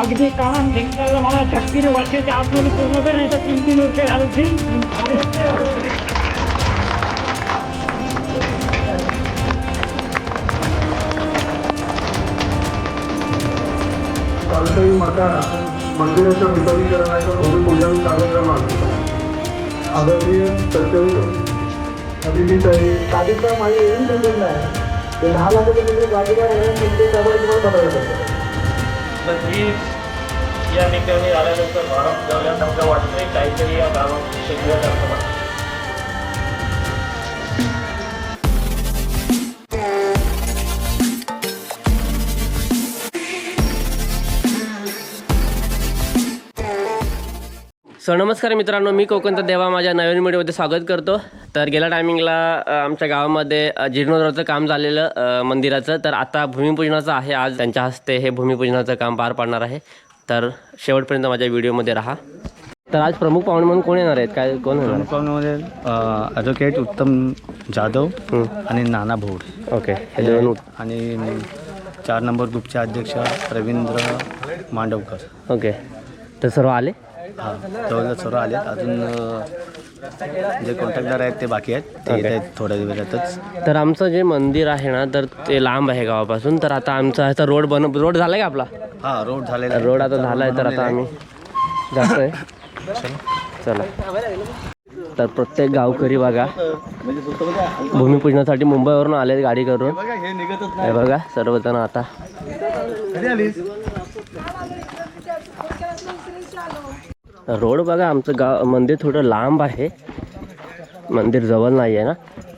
अगदी काम जिंकण्याला मला 36 वर्षाच्या आतमध्ये पूर्ण नाही तर 3-3 वर्ष झाली. कालचाही माता मंदिराच्या नूतनीकरणाचा भूमिपूजन कार्यक्रम आदरणीय सत्यवी अभिजिताई साधिका माझी येऊन ठेवलेलं आहे ते 10 लाखाचे गाडीवर आहे त्यावर तुम्हाला बघायला या ठिकाणी आल्यानंतर भारत जाऊया वाटतंय काहीतरी या गावात शिकलं जातं. नमस्कार मित्रांनो, मी कोकणचा देवा माझ्या नवीन व्हिडिओमध्ये स्वागत करतो. तर गेल्या टायमिंगला आमच्या गावामध्ये जीर्णोद्धाराचं काम झालेलं मंदिराचं, तर आता भूमिपूजनाचं आहे. आज त्यांच्या हस्ते हे भूमिपूजनाचं काम पार पाडणार आहे. तर शेवटपर्यंत माझ्या व्हिडिओमध्ये राहा. तर आज प्रमुख पाहुणे म्हणून कोण येणार आहेत? काय कोण येणार? प्रमुख पाहुण्यामध्ये ॲडव्होकेट उत्तम जाधव आणि नाना भोड. ओके. हे दोन. आणि 4 नंबर ग्रुपचे अध्यक्ष रवींद्र मांडवकर. ओके. तर सर्व आले? हां, जवळजवळ सर्व आले. अजून जे कॉन्ट्रॅक्टर आहेत ते बाकी आहेत, ते येत आहेत थोड्या दिवसातच. तर आमचं जे मंदिर आहे ना, तर ते लांब आहे गावापासून. तर आता आमचा आता रोड झाला आहे का आपला? हां, रोड झालेला. रोड आता झाला आहे. तर आता आम्ही जातो आहे. चला. तर प्रत्येक गावकरी बघा भूमिपूजनासाठी मुंबईवरून आले गाडी करून. हे बघा सर्वजण आता रोड बघा. आमचं गाव मंदिर थोडं लांब आहे, मंदिर जवळ नाही आहे ना.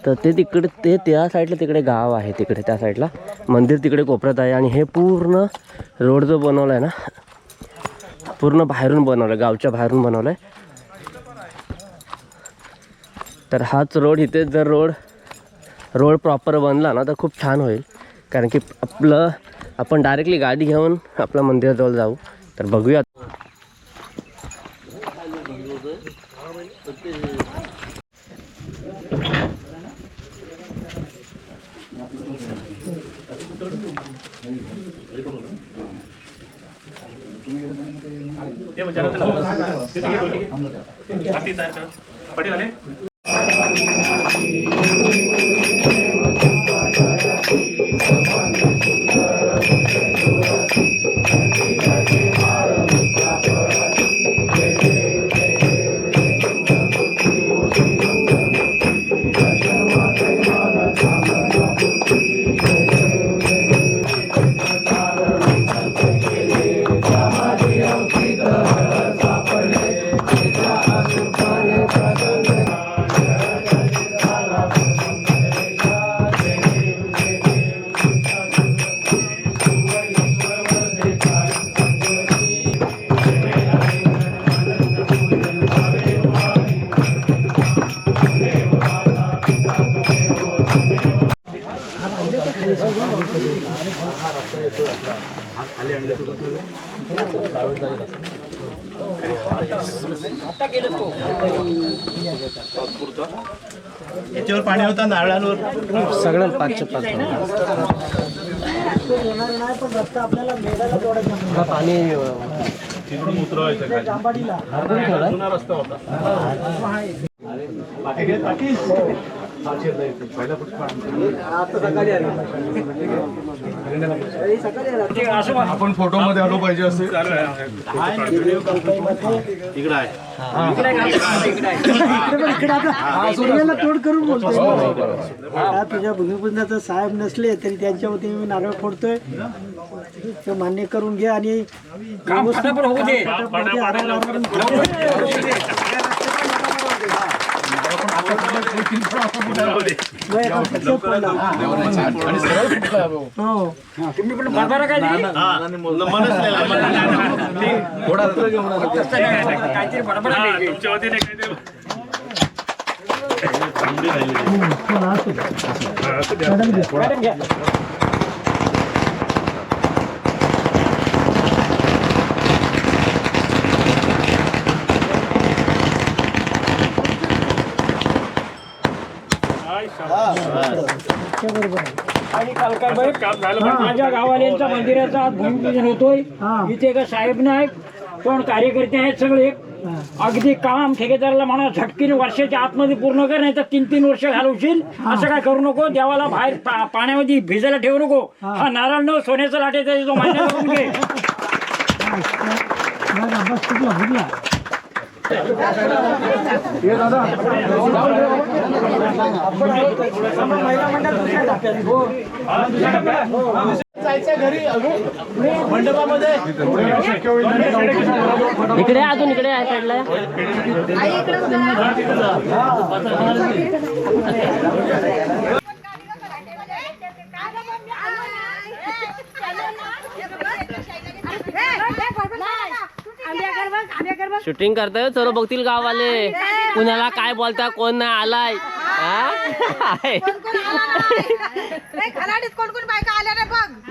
तर ते तिकडे त्या साईडला तिकडे गाव आहे, तिकडे त्या साईडला मंदिर तिकडे कोपऱ्यात आहे. आणि हे पूर्ण रोड जो बनवला आहे ना, पूर्ण बाहेरून बनवलं आहे, गावच्या बाहेरून बनवलं आहे. तर हाच रोड इथे जर रोड प्रॉपर बनला ना तर खूप छान होईल. कारण की आपण डायरेक्टली गाडी घेऊन आपल्या मंदिराजवळ जाऊ. तर बघूया. याच्यावर पाणी होतं नारळांवर सगळं 5 पाणी तिकडून उतरवायचं रस्ता होता. आपण फोटो मध्ये आलो पाहिजे असे तिकडं आहे. तोड करून बोलतोय. तुझ्या भूमिपूजनाचा साहेब नसले तरी त्यांच्या वतीने मी नारळ फोडतोय. ते मान्य करून घे आणि बरोबर आणि कालकाबाई माझ्या गावाल्यांच्या मंदिराचा आज भूमिपूजन होतोय. इथे का साहेब नाही पण कार्यकर्ते आहेत सगळे. अगदी काम ठेकेदाराला म्हणा झटकीने वर्षाच्या आतमध्ये पूर्ण कर, नाही तर 3-3 वर्ष घालवशील. असं काय करू नको. देवाला बाहेर पाण्यामध्ये भिजायला ठेवू नको. हा नारळ न सोन्याचा लाटेचा जो मान्य करून घे. इकडे अजून इकडे आहे साईडला. शूटिंग करताय सर्व बघतील गाववाले. कुणाला काय बोलता कोण नाही आलाय.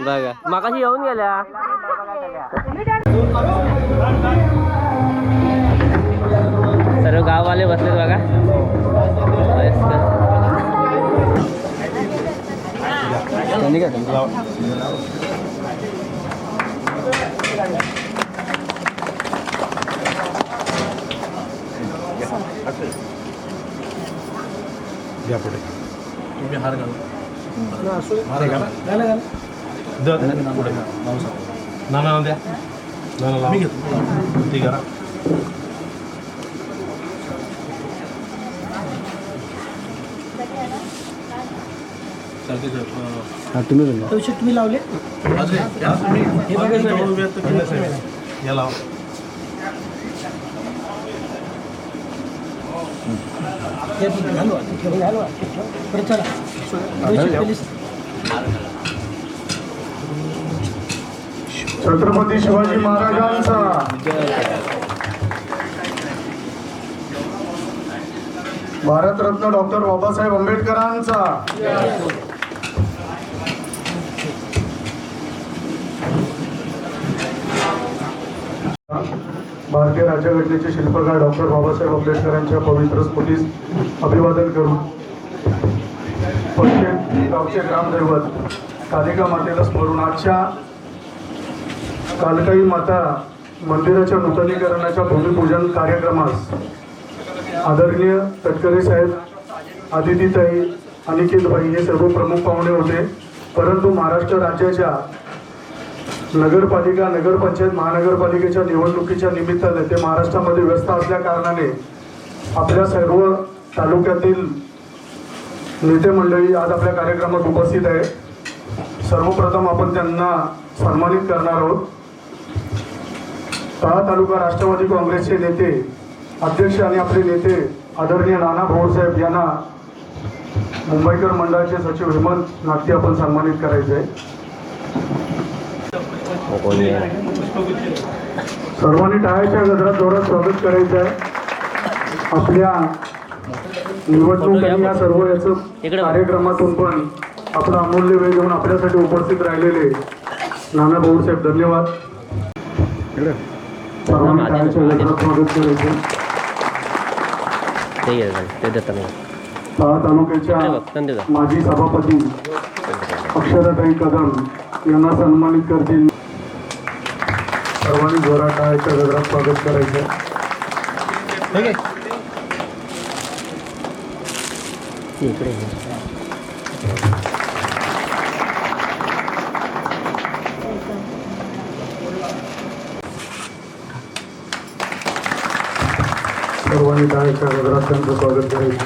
बघा मागाशी येऊन गेल्या. सर्व गाववाले बसलेत बघा. द्या पुढे तुम्ही हार घाला पुढे नाना द्या नाना मी घेतो ती करा. तुम्ही लावले या लावा. छत्रपती शिवाजी महाराजांचा. भारतरत्न डॉक्टर बाबासाहेब आंबेडकरांचा. भारतीय राज्यघटनेचे शिल्पकार डॉक्टर बाबासाहेब आंबेडकरांच्या पवित्र स्मृतीस अभिवादन करू. पश्चिम गावचे ग्रामदैवत कालिका मातेला स्मरून आजच्या कालकाई माता मंदिराच्या नूतनीकरणाच्या भूमिपूजन कार्यक्रमास आदरणीय तटकरे साहेब, आदितीताई, अनिकेतभाई हे सर्व प्रमुख पाहुणे होते. परंतु महाराष्ट्र राज्याच्या नगरपालिका, नगरपंचायत, महानगरपालिकेच्या निवडणुकीच्या निमित्ताने ते महाराष्ट्रामध्ये व्यस्त असल्या कारणाने आपल्या सर्व तालुक्यातील नेते मंडळी आज आपल्या कार्यक्रमात उपस्थित आहे. सर्वप्रथम आपण त्यांना सन्मानित करणार आहोत. तळा तालुका राष्ट्रवादी काँग्रेसचे नेते, अध्यक्ष आणि आपले नेते आदरणीय नाना भाऊसाहेब यांना मुंबईकर मंडळाचे सचिव हेमंत नागती आपण सन्मानित करायचे आहे. सर्वांनी टाळ्याच्या गजरात जोरात स्वागत करायचं आहे. आपल्या निवडणूक आणि या सर्व याचं कार्यक्रमातून पण आपला अमूल्य वेळ घेऊन आपल्यासाठी उपस्थित राहिलेले नाना भाऊसाहेब धन्यवाद. सर्वांनी टाळ्याच्या गजरात स्वागत करायचं. तळा तालुक्याच्या माजी सभापती अक्षराताई कदम यांना सन्मानित करतील. सर्वांनी जोरात टाळ्याच्या गजरात स्वागत करायचं. सर्वांनी टाळ्याच्या गजरात त्यांचं स्वागत करायचं.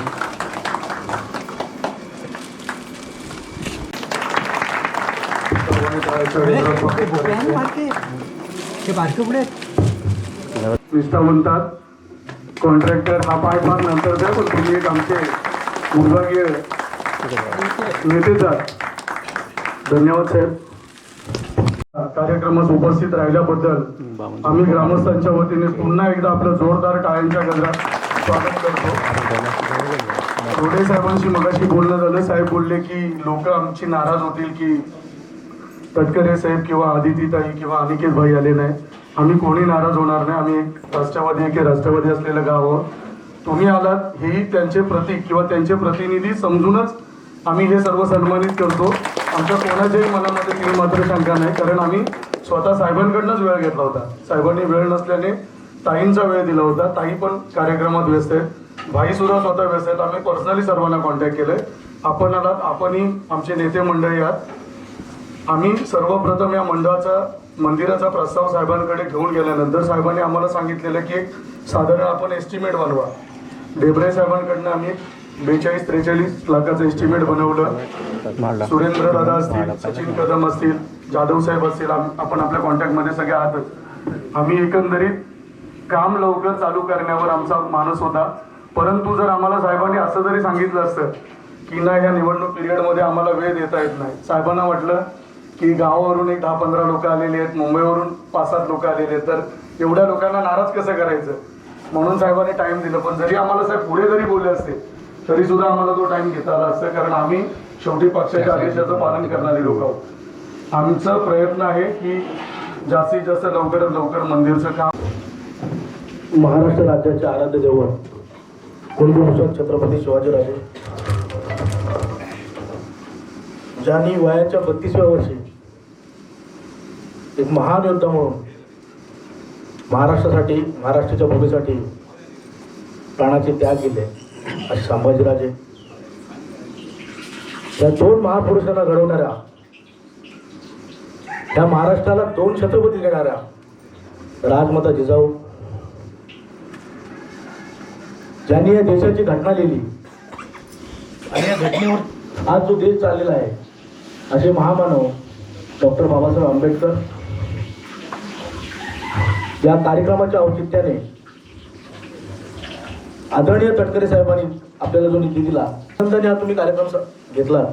निष्ठावंतात कॉन्ट्रॅक्टर हा पाय फार नंतर द्या, पण तुम्ही एक आमचे विभागीय नेतेच आहात. धन्यवाद साहेब. कार्यक्रमास उपस्थित राहिल्याबद्दल आम्ही ग्रामस्थांच्या वतीने पुन्हा एकदा आपलं जोरदार टाळ्यांच्या गजरात स्वागत करतो. रोडे साहेबांशी मगाशी बोलणं झालं. साहेब बोलले की लोक आमची नाराज होतील की तटकरे साहेब किंवा आदितीताई किंवा अनिकेत भाई आले नाही. आम्ही कोणी नाराज होणार नाही. आम्ही एक राष्ट्रवादी असलेलं गाव आहोत. तुम्ही आलात हेही त्यांचे प्रतीक किंवा त्यांचे प्रतिनिधी समजूनच आम्ही हे सर्व सन्मानित करतो. आमच्या कोणाच्याही मनामध्ये ती मात्र शंका नाही, कारण आम्ही स्वतः साहेबांकडनंच वेळ घेतला होता. साहेबांनी वेळ नसल्याने ताईंचा वेळ दिला होता. ताई पण कार्यक्रमात व्यस्त आहेत, भाई सुद्धा स्वतः व्यस्त आहेत. आम्ही पर्सनली सर्वांना कॉन्टॅक्ट केले. आपण आलात, आपणही आमचे नेते मंडळी आहात. आम्ही सर्वप्रथम या मंदिराचा प्रस्ताव साहेबांकडे घेऊन गेल्यानंतर साहेबांनी आम्हाला सांगितलेलं की एक साधारण आपण एस्टिमेट बनवा. डेबरे साहेबांकडनं आम्ही 42-43 लाखाचं एस्टिमेट बनवलं. सुरेंद्र दादा असतील, सचिन कदम असतील, जाधव साहेब असतील, आपण आपल्या कॉन्टॅक्टमध्ये सगळे आहातच. आम्ही एकंदरीत काम लवकर चालू करण्यावर आमचा मानस होता. परंतु जर आम्हाला साहेबांनी असं जरी सांगितलं असतं की नाही, या निवडणूक पिरियडमध्ये आम्हाला वेळ देता येत नाही, साहेबांना वाटलं की गावावरून एक 10-15 लोक आलेली आहेत, मुंबईवरून 5-7 लोक आलेले आहेत, तर एवढ्या लोकांना नाराज कसं करायचं, म्हणून साहेबांनी टाइम दिलं. पण जरी आम्हाला साहेब पुढे जरी बोलले असते तरी सुद्धा आम्हाला तो टाइम घेता आला असता, कारण आम्ही शेवटी पक्षाच्या आदेशाचं पालन करणारे लोक आहोत. आमचा प्रयत्न आहे की जास्तीत जास्त लवकरात लवकर मंदिरचं काम. महाराष्ट्र राज्याचे आराध्य दैवत कुलभूषण छत्रपती शिवाजीराजे, ज्यांनी वयाच्या 32व्या वर्षी एक महान योद्धा म्हणून महाराष्ट्रासाठी, महाराष्ट्राच्या भूमीसाठी प्राणाचे त्याग केले, असे संभाजीराजे. या 2 महापुरुषांना घडवणाऱ्या, या महाराष्ट्राला 2 छत्रपती देणाऱ्या राजमाता जिजाऊ, ज्यांनी या देशाची घटना लिहिली आणि या घटनेवर आज जो देश चाललेला आहे, असे महामानव डॉक्टर बाबासाहेब आंबेडकर. या कार्यक्रमाच्या औचित्याने आदरणीय तटकरे साहेबांनी आपल्याला जो निधी दिला, आनंदाने हा तुम्ही कार्यक्रम घेतला.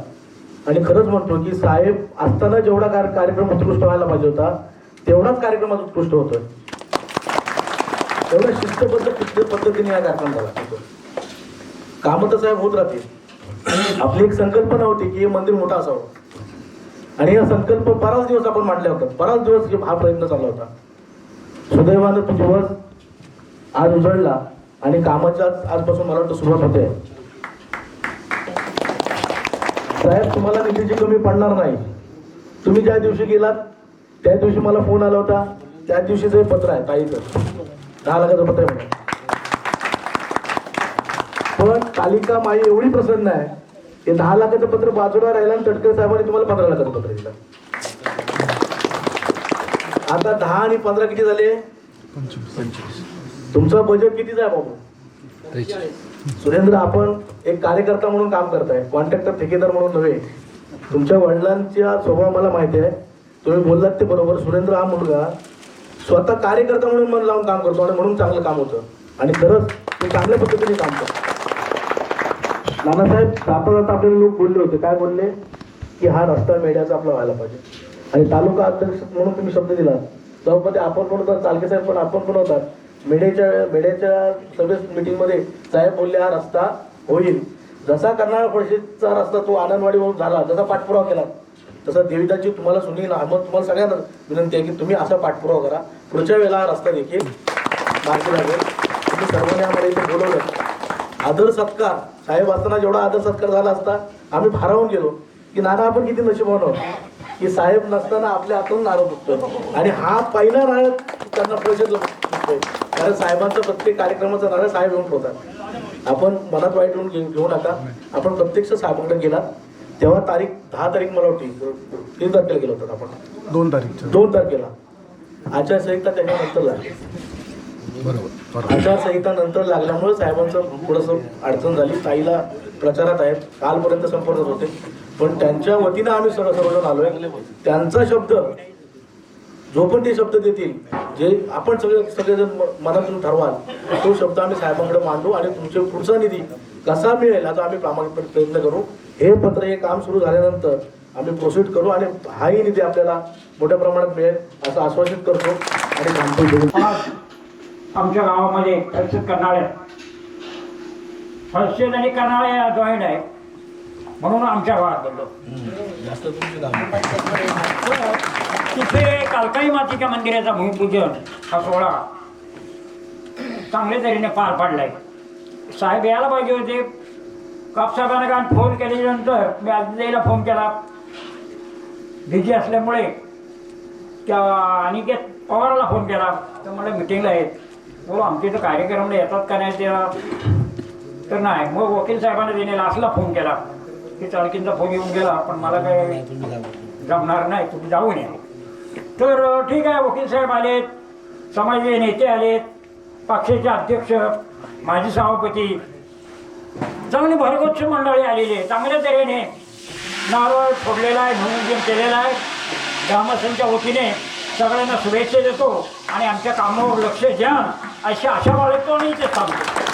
आणि खरंच म्हणतो की साहेब असताना जेवढा कार्यक्रम उत्कृष्ट व्हायला पाहिजे होता, तेवढाच कार्यक्रमात उत्कृष्ट होतोय. एवढ्या शिस्तबद्ध पद्धतीने हा कार्यक्रम झाला. कामं तर साहेब होत राहतील. आपली एक संकल्पना होती की हे मंदिर मोठं असावं, आणि हा संकल्प बराच दिवस आपण मांडला होता, बराच दिवस हा प्रयत्न चालला होता. सुदैवानं तो दिवस आज उजळला आणि कामाच्या आजपासून मला वाटतं सुरुवात होते. साहेब, तुम्हाला निधीची कमी पडणार नाही. तुम्ही ज्या दिवशी गेलात त्या दिवशी मला फोन आला होता, त्या दिवशीचं पत्र आहे ताईचं, 10 लाखाचं पत्र आहे. पण कालिका माई एवढी प्रसन्न आहे, ते 10 लाखाचं पत्र बाजूला राहिलं आणि तटकरे साहेबांनी तुम्हाला 15 लाखाचं पत्र दिलं. आता 10 आणि 15 किती झाले? 25. तुमचं बजेट कितीच आहे बाबू? सुरेंद्र, आपण एक कार्यकर्ता म्हणून काम करताय, कॉन्ट्रॅक्टर ठेकेदार म्हणून नव्हे. तुमच्या वडिलांचा स्वभाव मला माहिती आहे, तुम्ही बोललात ते बरोबर. सुरेंद्र हा मुलगा स्वतः कार्यकर्ता म्हणून मन लावून काम करतो आणि म्हणून चांगलं काम होतं, आणि खरंच ते चांगल्या पद्धतीने काम करतो. नानासाहेब, जाता आपल्याला लोक बोलले होते, काय बोलले की हा रस्ता मेढ्याचा आपला व्हायला पाहिजे, आणि तालुका अध्यक्ष म्हणून तुम्ही शब्द दिला. जवळपास आपण पण होतात, चालके साहेब पण आपण पण होतात. मेढ्याच्या सभेत मीटिंगमध्ये साहेब बोलले हा रस्ता होईल. जसा कर्नाळ परिषदचा रस्ता तो आनंदवाडीवरून झाला, जसा पाठपुरावा केला, तसा देविदाची तुम्हाला सुनील अहमद, तुम्हाला सगळ्यांना विनंती आहे की तुम्ही असा पाठपुरावा करा. पुढच्या वेळेला हा रस्ता देखील मार्गी लागेल. तुम्ही सर्वांनी आम्हाला इथे बोलवलं. आदर सत्कार, साहेब असताना जेवढा आदर सत्कार झाला असता, आम्ही भारावून गेलो की नाना आपण किती नशिबवान आहोत की साहेब नसताना आपल्या हातून नारळ फुटतो, आणि हा पहिला नारळ त्यांना परिषदला फुटतोय. कारण साहेबांचा प्रत्येक कार्यक्रमाचा नारळ साहेब येऊन ठेवतात. आपण मनात वाईट होऊन घेऊ नका. आपण प्रत्यक्ष साहेबांकडे गेला तेव्हा 10 तारीख मला वाटते 3 तारखेला गेलो होतो आपण, 2 तारखेला आचारसंहिता त्याच्यानंतर लागली. आचारसंहिता नंतर लागल्यामुळे साहेबांचं थोडंसं अडचण झाली. ताईला प्रचारात आहेत, कालपर्यंत संपर्कात होते, पण त्यांच्या वतीनं आम्ही सर्वजण आलोय. त्यांचा शब्द, जो पण ते शब्द देतील, जे आपण सगळेजण मनातून ठरवाल, तो शब्द आम्ही साहेबांकडे मांडू, आणि तुमचे पुढचा निधी कसा मिळेल आता आम्ही प्रामाणिकपणे प्रयत्न करू. हे पत्र, हे काम सुरू झाल्यानंतर आम्ही प्रोसीड करू, आणि हाही निधी आपल्याला मोठ्या प्रमाणात मिळेल असं आश्वासित करतो. आणि थांबतो. आमच्या गावामध्ये हर्षद कर्नाळे, हर्षद आणि कर्नाळे जॉईंट आहे, म्हणून आमच्या गावात बोललो. तिथे कालकाई मातेच्या मंदिराचा भूमिपूजन हा सोहळा चांगल्या तऱ्हेने पार पाडलाय. साहेब यायला पाहिजे होते. कापसाहेबांना कारण फोन केल्यानंतर मी आज द्यायला फोन केला, बिझी असल्यामुळे त्या अनिकेत पवारला फोन केला तर मला मिटिंगला आहेत बोल आमच्या इथं कार्यक्रमला येतात का नाही त्या तर नाही. मग वकील साहेबांना देणे लास्टला फोन केला की चाळकींचा फोन येऊन गेला पण मला काय जमणार नाही तुम्ही जाऊन या. तर ठीक आहे वकील साहेब आलेत, समाजाचे नेते आलेत, पक्षाचे अध्यक्ष, माजी सभापती, चांगली भरगच्च मंडळी आलेली आहे. चांगल्या तऱ्हेने नारळ फोडलेला आहे, नियोजन केलेलं आहे. ग्रामस्थांच्या वतीने सगळ्यांना शुभेच्छा देतो आणि आमच्या कामावर लक्ष द्या अशी आशा बाळगतो आणि ते सांगतो.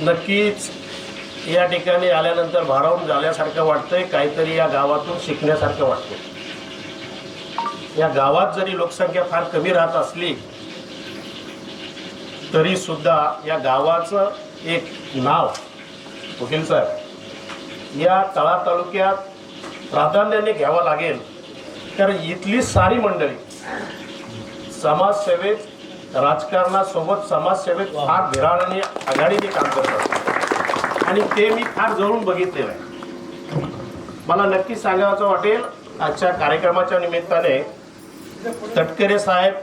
नक्कीच या ठिकाणी आल्यानंतर भारावून झाल्यासारखं वाटतंय, काहीतरी या गावातून शिकण्यासारखं वाटतंय. या गावात जरी लोकसंख्या फार कमी राहत असली तरी सुद्धा या गावाचं एक नाव वकील साहेब या तळा तालुक्यात प्राधान्याने घ्यावं लागेल. तर इथली सारी मंडळी समाजसेवेत राजकारणासोबत समाजसेवेत फार धिराणाने आघाडीने काम करतात आणि ते मी फार जवळून बघितलेलं आहे. मला नक्की सांगायचं वाटेल आजच्या कार्यक्रमाच्या निमित्ताने तटकरे साहेब,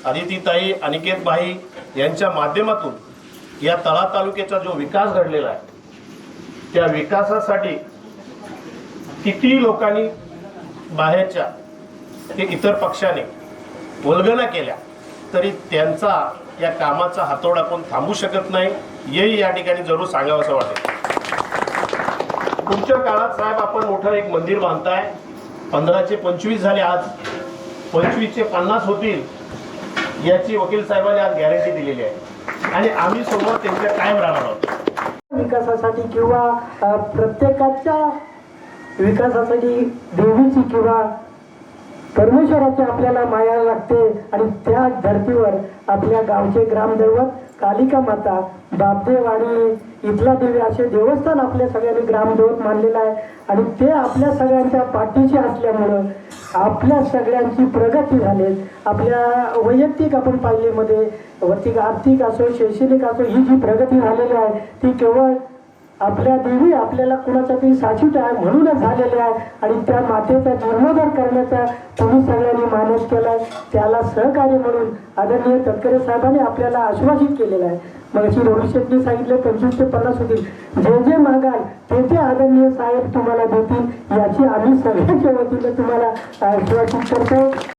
अदितीताई, अनिकेत भाई यांच्या माध्यमातून या तळा तालुक्याचा जो विकास घडलेला आहे त्या विकासासाठी किती लोकांनी बाहेरच्या ते इतर पक्षाने वल्गना केल्या तरी त्यांचा या कामाचा हातोडा कोण थांबू शकत नाही. हेही या ठिकाणी जरूर सांगावं असं वाटेल. पुढच्या काळात साहेब आपण मोठं एक मंदिर बांधताय. 15चे 25 झाले, आज 25चे 50 होतील याची वकील साहेबांनी आज गॅरंटी दिलेली आहे आणि आम्ही सोबत त्यांच्या कायम राहणार आहोत. विकासासाठी किंवा प्रत्येकाच्या विकासासाठी देवीची किंवा परमेश्वराची आपल्याला माया लागते आणि त्या धर्तीवर आपल्या गावचे ग्रामदैवत कालिका माता, बापदेवाडी, इथला देवी असे देवस्थान आपल्या सगळ्यांनी ग्रामदैवत मानलेलं आहे आणि ते आपल्या सगळ्यांच्या पाठीशी असल्यामुळं आपल्या सगळ्यांची प्रगती झाली. आपल्या वैयक्तिक आपण पाहिलेमध्ये वैयक्तिक आर्थिक असो, शैक्षणिक असो, ही जी प्रगती झालेली आहे ती केवळ आपल्या देवी आपल्याला कुणाचा तरी साक्षीच आहे म्हणूनच झालेले आहे आणि त्या मातेचा जीर्णोद्धार करण्याचा तुम्ही सगळ्यांनी मानस केलाय. त्याला सहकार्य म्हणून आदरणीय तटकरे साहेबांनी आपल्याला आश्वासित केलेलं आहे. मग अशी रोहित शेट्टी सांगितलं 25 ते 50 होतील. जे जे मागाल ते आदरणीय साहेब तुम्हाला देतील याची आम्ही सगळ्यांच्या वतीने तुम्हाला आश्वासित करतो.